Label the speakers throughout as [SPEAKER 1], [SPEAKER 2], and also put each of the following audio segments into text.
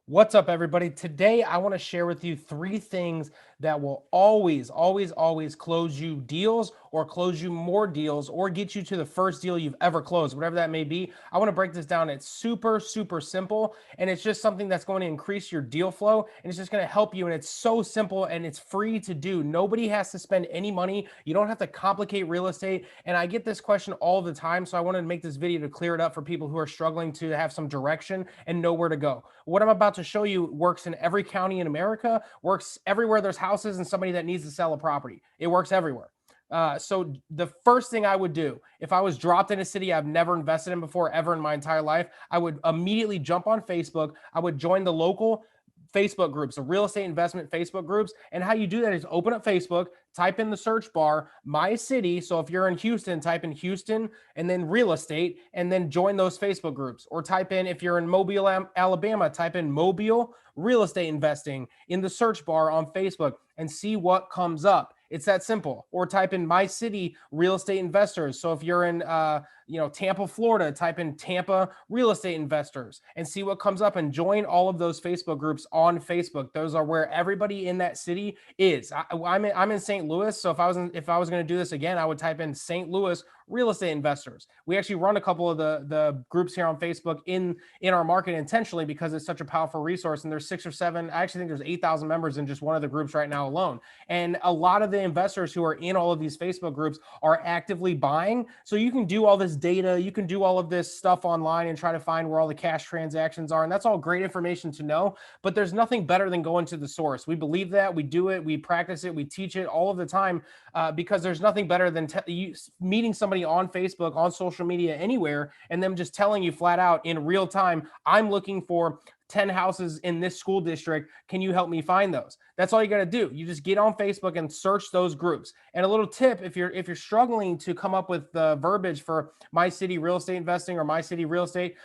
[SPEAKER 1] What's up, everybody? Today, I want to share with you three things that will always close you deals or close you more deals or get you to the first deal you've ever closed, whatever that may be. I want to break this down. It's super simple, and it's just something that's going to increase your deal flow, and it's just going to help you. And it's so simple and it's free to do. Nobody has to spend any money. You don't have to complicate real estate. And I get this question all the time. So I wanted to make this video to clear it up for people who are struggling to have some direction and know where to go. What I'm about to show you works in every county in America, works everywhere there's houses and somebody that needs to sell a property. It works everywhere. So the first thing I would do if I was dropped in a city I've never invested in before ever in my entire life, I would immediately jump on Facebook. I would join the local Facebook groups, the real estate investment Facebook groups. And how you do that is open up Facebook, type in the search bar, my city. So if you're in Houston, type in Houston and then real estate, and then join those Facebook groups. Or type in, if you're in Mobile, Alabama, type in Mobile real estate investing in the search bar on Facebook and see what comes up. It's that simple. Or type in my city real estate investors. So if you're in Tampa, Florida, type in Tampa real estate investors and see what comes up and join all of those Facebook groups on Facebook. Those are where everybody in that city is. I'm in St. Louis, so if I was going to do this again, I would type in St. Louis real estate investors. We actually run a couple of the groups here on Facebook in our market intentionally because it's such a powerful resource. And there's 6 or 7, I actually think there's 8,000 members in just one of the groups right now alone. And a lot of the investors who are in all of these Facebook groups are actively buying. So you can do all this data, you can do all of this stuff online and try to find where all the cash transactions are. And that's all great information to know, but there's nothing better than going to the source. We believe that, we do it, we practice it, we teach it all of the time because there's nothing better than meeting somebody on Facebook, on social media, anywhere, and them just telling you flat out in real time, I'm looking for 10 houses in this school district. Can you help me find those? That's all you got to do. You just get on Facebook and search those groups. And a little tip, if you're struggling to come up with the verbiage for my city real estate investing or my city real estate,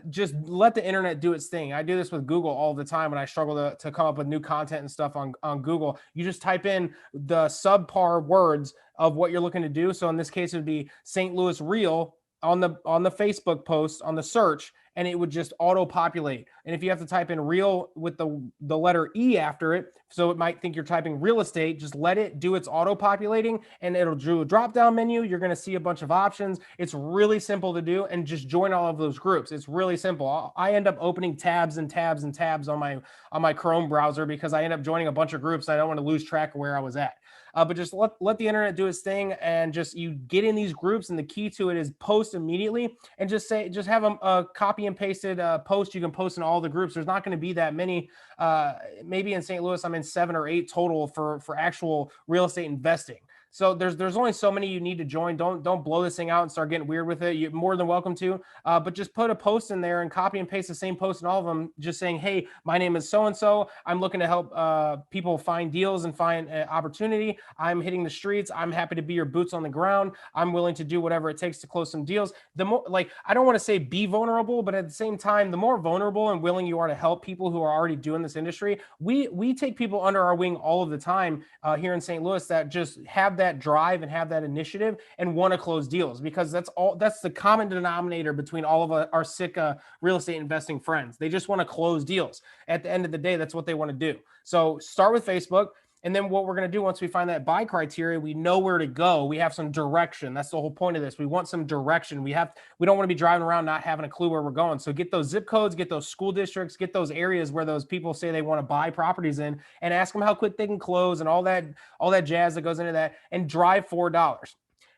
[SPEAKER 1] just let the internet do its thing. I do this with Google all the time when I struggle to come up with new content and stuff on Google. You just type in the subpar words of what you're looking to do. So in this case, it would be St. Louis Real on the Facebook post on the search, and it would just auto populate. And if you have to type in real with the letter E after it, so it might think you're typing real estate, just let it do its auto populating and it'll do a drop down menu. You're going to see a bunch of options. It's really simple to do, and just join all of those groups. It's really simple. I end up opening tabs and tabs and tabs on my Chrome browser because I end up joining a bunch of groups. I don't want to lose track of where I was at. But just let the internet do its thing, and just you get in these groups. And the key to it is post immediately, and just have a copy and pasted post you can post in all the groups. There's not going to be that many. Maybe in St. Louis, I'm in 7 or 8 total for actual real estate investing. So there's only so many you need to join. Don't blow this thing out and start getting weird with it. You're more than welcome to, but just put a post in there and copy and paste the same post in all of them, just saying, hey, my name is so-and-so. I'm looking to help people find deals and find opportunity. I'm hitting the streets. I'm happy to be your boots on the ground. I'm willing to do whatever it takes to close some deals. The more, I don't want to say be vulnerable, but at the same time, the more vulnerable and willing you are to help people who are already doing this industry, we take people under our wing all of the time here in St. Louis that just have that drive and have that initiative and want to close deals, because that's the common denominator between all of our sick real estate investing friends. They just want to close deals. At the end of the day, that's what they want to do. So start with Facebook. And then what we're going to do once we find that buy criteria, we know where to go. We have some direction. That's the whole point of this. We want some direction. We don't want to be driving around not having a clue where we're going. So get those zip codes, get those school districts, get those areas where those people say they want to buy properties in, and ask them how quick they can close and all that jazz that goes into that, and drive $4.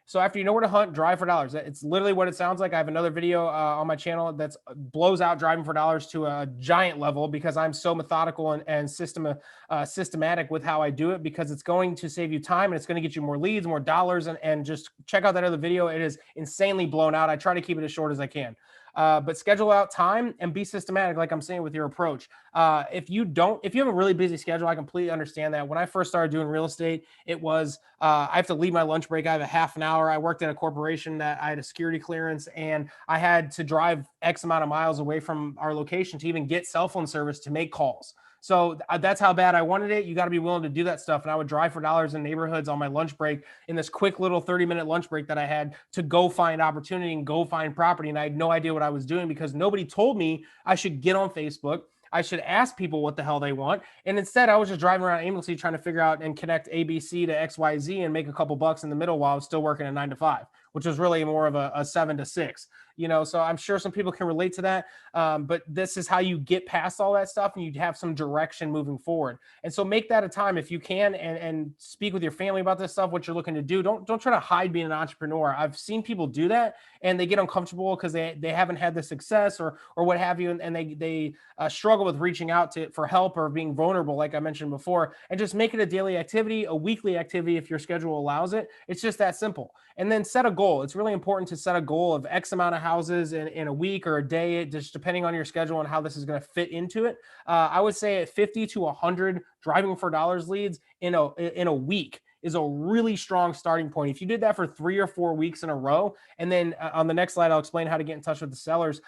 [SPEAKER 1] So after you know where to hunt, drive for dollars. It's literally what it sounds like. I have another video on my channel that blows out driving for dollars to a giant level, because I'm so methodical and systematic with how I do it, because it's going to save you time and it's going to get you more leads, more dollars. And just check out that other video. It is insanely blown out. I try to keep it as short as I can. But schedule out time and be systematic, like I'm saying, with your approach. If you have a really busy schedule, I completely understand that. When I first started doing real estate, it was, I have to leave my lunch break. I have a half an hour. I worked in a corporation that I had a security clearance, and I had to drive X amount of miles away from our location to even get cell phone service to make calls. So that's how bad I wanted it. You got to be willing to do that stuff. And I would drive for dollars in neighborhoods on my lunch break, in this quick little 30-minute lunch break that I had, to go find opportunity and go find property. And I had no idea what I was doing, because nobody told me I should get on Facebook. I should ask people what the hell they want. And instead, I was just driving around aimlessly trying to figure out and connect ABC to XYZ and make a couple bucks in the middle while I was still working a 9 to 5, which was really more of a 7 to 6. So I'm sure some people can relate to that. But this is how you get past all that stuff and you have some direction moving forward. And so make that a time if you can, and speak with your family about this stuff, what you're looking to do. Don't try to hide being an entrepreneur. I've seen people do that and they get uncomfortable because they haven't had the success or what have you, and they struggle with reaching out to for help or being vulnerable, like I mentioned before. And just make it a daily activity, a weekly activity if your schedule allows it. It's just that simple. And then set a goal. It's really important to set a goal of X amount of houses in a week or a day, just depending on your schedule and how this is going to fit into it. I would say at 50 to 100 driving for dollars leads in a week is a really strong starting point. If you did that for 3 or 4 weeks in a row, and then on the next slide, I'll explain how to get in touch with the sellers.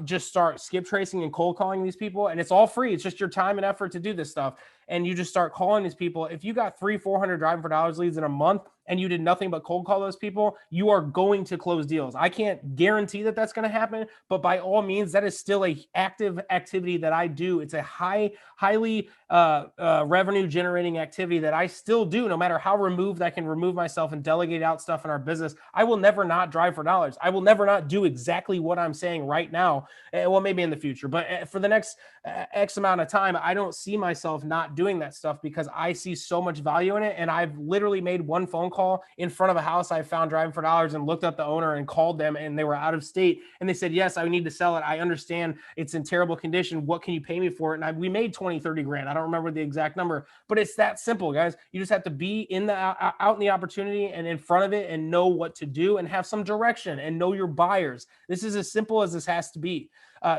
[SPEAKER 1] Just start skip tracing and cold calling these people, and it's all free. It's just your time and effort to do this stuff. And you just start calling these people. If you got 300-400 driving for dollars leads in a month and you did nothing but cold call those people, you are going to close deals. I can't guarantee that that's going to happen, but by all means, that is still a active activity that I do. It's a highly revenue generating activity that I still do, no matter how removed I can remove myself and delegate out stuff in our business. I will never not drive for dollars. I will never not do exactly what I'm saying right now. Well, maybe in the future, but for the next X amount of time, I don't see myself not doing that stuff because I see so much value in it. And I've literally made one phone call in front of a house I found driving for dollars and looked up the owner and called them, and they were out of state. And they said, yes, I need to sell it. I understand it's in terrible condition. What can you pay me for it? And we made 20-30 grand. I don't remember the exact number, but it's that simple, guys. You just have to be out in the opportunity and in front of it and know what to do and have some direction and know your buyers. This is as simple as this has to be.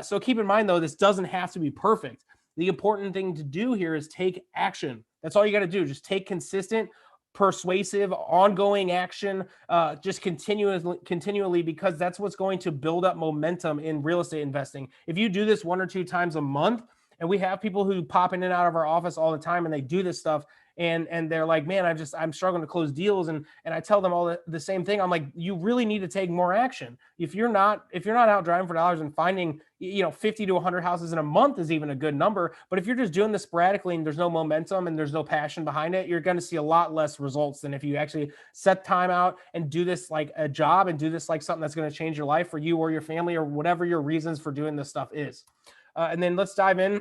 [SPEAKER 1] So keep in mind, though, this doesn't have to be perfect. The important thing to do here is take action. That's all you got to do. Just take consistent, persuasive, ongoing action, just continually, because that's what's going to build up momentum in real estate investing. If you do this 1 or 2 times a month, and we have people who pop in and out of our office all the time and they do this stuff, and they're like, man, I'm struggling to close deals. And I tell them all the same thing. I'm like, you really need to take more action. If you're not out driving for dollars and finding, 50 to 100 houses in a month is even a good number. But if you're just doing this sporadically and there's no momentum and there's no passion behind it, you're going to see a lot less results than if you actually set time out and do this like a job and do this like something that's going to change your life for you or your family or whatever your reasons for doing this stuff is. And then let's dive in.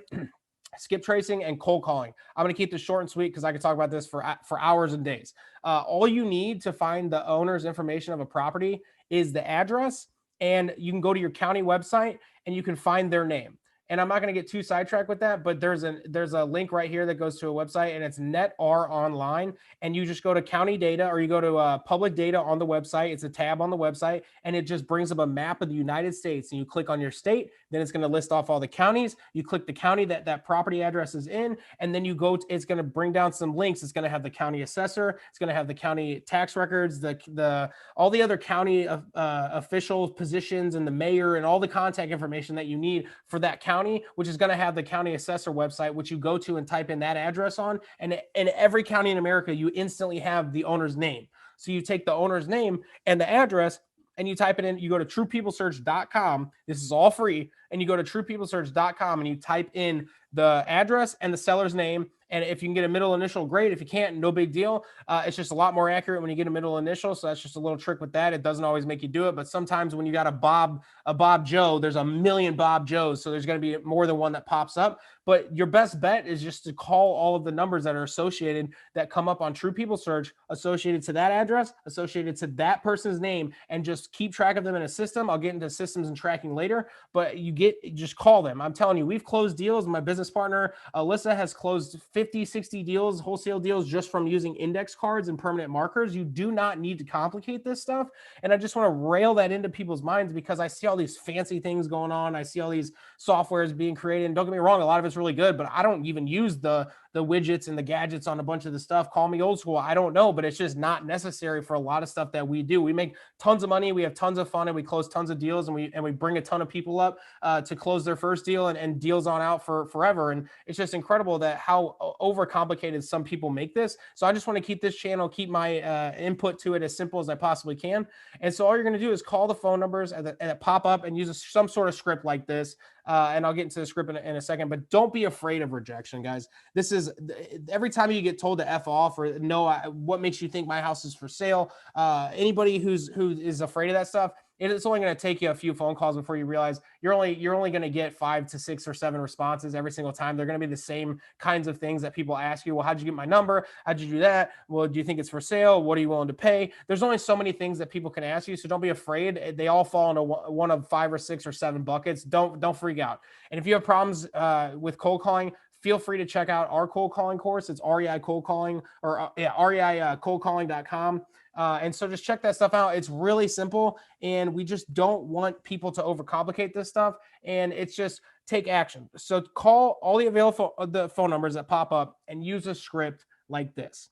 [SPEAKER 1] Skip tracing and cold calling. I'm going to keep this short and sweet because I could talk about this for hours and days. All you need to find the owner's information of a property is the address, and you can go to your county website and you can find their name. And I'm not going to get too sidetracked with that, but there's a link right here that goes to a website, and it's NetR Online. And you just go to county data, or you go to public data on the website. It's a tab on the website, and it just brings up a map of the United States. And you click on your state, then it's going to list off all the counties. You click the county that property address is in, and then you go. It's going to bring down some links. It's going to have the county assessor. It's going to have the county tax records, the all the other county official positions, and the mayor, and all the contact information that you need for that county, which is going to have the county assessor website, which you go to and type in that address on. And in every county in America, you instantly have the owner's name. So you take the owner's name and the address and you type it in. You go to truepeoplesearch.com. This is all free. And you go to truepeoplesearch.com and you type in the address and the seller's name. And if you can get a middle initial, great. If you can't, no big deal. It's just a lot more accurate when you get a middle initial. So that's just a little trick with that. It doesn't always make you do it, but sometimes when you got a Bob Joe, there's a million Bob Joes. So there's going to be more than one that pops up. But your best bet is just to call all of the numbers that are associated that come up on True People Search, associated to that address, associated to that person's name, and just keep track of them in a system. I'll get into systems and tracking later, but just call them. I'm telling you, we've closed deals. My business partner, Alyssa, has closed 50, 60 deals, wholesale deals, just from using index cards and permanent markers. You do not need to complicate this stuff. And I just want to rail that into people's minds because I see all these fancy things going on. I see all these softwares being created. And don't get me wrong, a lot of it's really good, but I don't even use the widgets and the gadgets on a bunch of the stuff. Call me old school. I don't know, but it's just not necessary for a lot of stuff that we do. We make tons of money. We have tons of fun, and we close tons of deals, and we bring a ton of people up to close their first deal and deals on out for forever. forever. And it's just incredible that how overcomplicated some people make this. So I just want to keep this channel, keep my input to it as simple as I possibly can. And so all you're going to do is call the phone numbers that pop up and use some sort of script like this. And I'll get into the script in a second, but don't be afraid of rejection, guys. This is every time you get told to F off or no, what makes you think my house is for sale? Anybody who is afraid of that stuff, it's only going to take you a few phone calls before you realize you're only going to get 5 to 6 or 7 responses every single time. They're going to be the same kinds of things that people ask you. Well, how'd you get my number? How'd you do that? Well, do you think it's for sale? What are you willing to pay? There's only so many things that people can ask you, so don't be afraid. They all fall into one of 5 or 6 or 7 buckets. Don't freak out. And if you have problems with cold calling, feel free to check out our cold calling course. It's REI cold calling or REI coldcalling.com. And so just check that stuff out. It's really simple. And we just don't want people to overcomplicate this stuff. And it's just take action. So call all the available the phone numbers that pop up and use a script like this.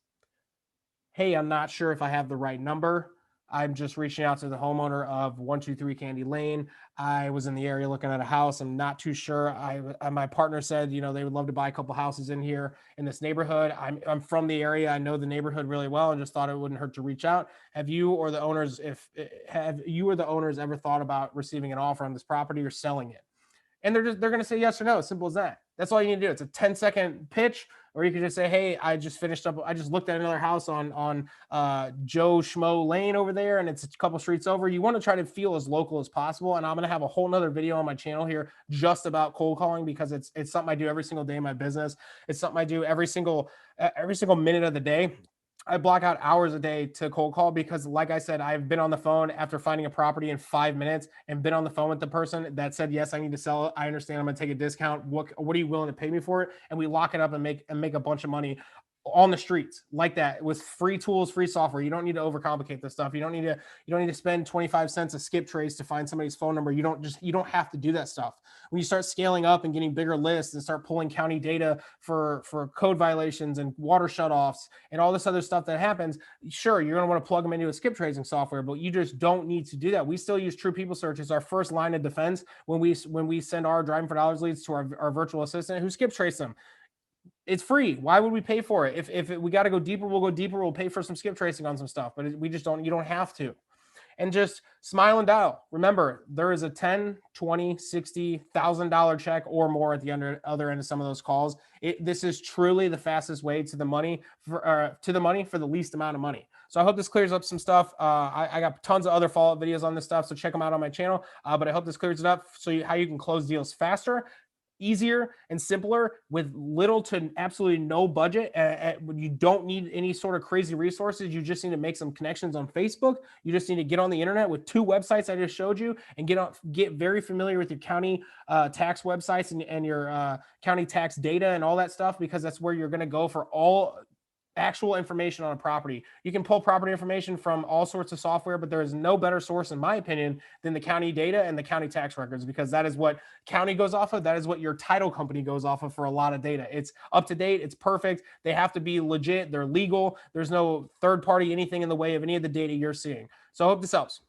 [SPEAKER 1] Hey, I'm not sure if I have the right number. I'm just reaching out to the homeowner of 123 Candy Lane. I was in the area looking at a house. I'm not too sure. My partner said, they would love to buy a couple houses in here in this neighborhood. I'm from the area. I know the neighborhood really well, and just thought it wouldn't hurt to reach out. Have you or the owners ever thought about receiving an offer on this property or selling it? And they're going to say yes or no. Simple as that. That's all you need to do. It's a 10-second pitch, or you can just say, hey, I just looked at another house on Joe Schmo Lane over there, and it's a couple streets over. You want to try to feel as local as possible. And I'm going to have a whole nother video on my channel here just about cold calling, because it's something I do every single day in my business. It's something I do every single minute of the day. I block out hours a day to cold call because, like I said, I've been on the phone after finding a property in 5 minutes and been on the phone with the person that said, yes, I need to sell it. I understand. I'm going to take a discount. What are you willing to pay me for it? And we lock it up and make a bunch of money on the streets like that with free tools, free software. You don't need to overcomplicate this stuff. You don't need to spend 25 cents a skip trace to find somebody's phone number. You don't have to do that stuff. When you start scaling up and getting bigger lists and start pulling county data for code violations and water shutoffs and all this other stuff that happens, sure, you're going to want to plug them into a skip tracing software, but you just don't need to do that. We still use True People Search as our first line of defense when we send our driving for dollars leads to our virtual assistant who skip trace them. It's free. Why would we pay for it? If we got to go deeper, we'll go deeper. We'll pay for some skip tracing on some stuff, but we just don't. You don't have to. And just smile and dial. Remember, there is a $10, $20, $60,000 check or more at the other end of some of those calls. This is truly the fastest way to the money for the least amount of money. So I hope this clears up some stuff. I got tons of other follow-up videos on this stuff, so check them out on my channel. But I hope this clears it up how you can close deals faster, easier, and simpler with little to absolutely no budget. You don't need any sort of crazy resources. You just need to make some connections on Facebook. You just need to get on the internet with 2 websites I just showed you and get very familiar with your county tax websites and your county tax data and all that stuff, because that's where you're going to go for all actual information on a property. You can pull property information from all sorts of software, but there is no better source, in my opinion, than the county data and the county tax records, because that is what county goes off of. That is what your title company goes off of for a lot of data. It's up to date. It's perfect. They have to be legit. They're legal. There's no third party, anything in the way of any of the data you're seeing. So I hope this helps.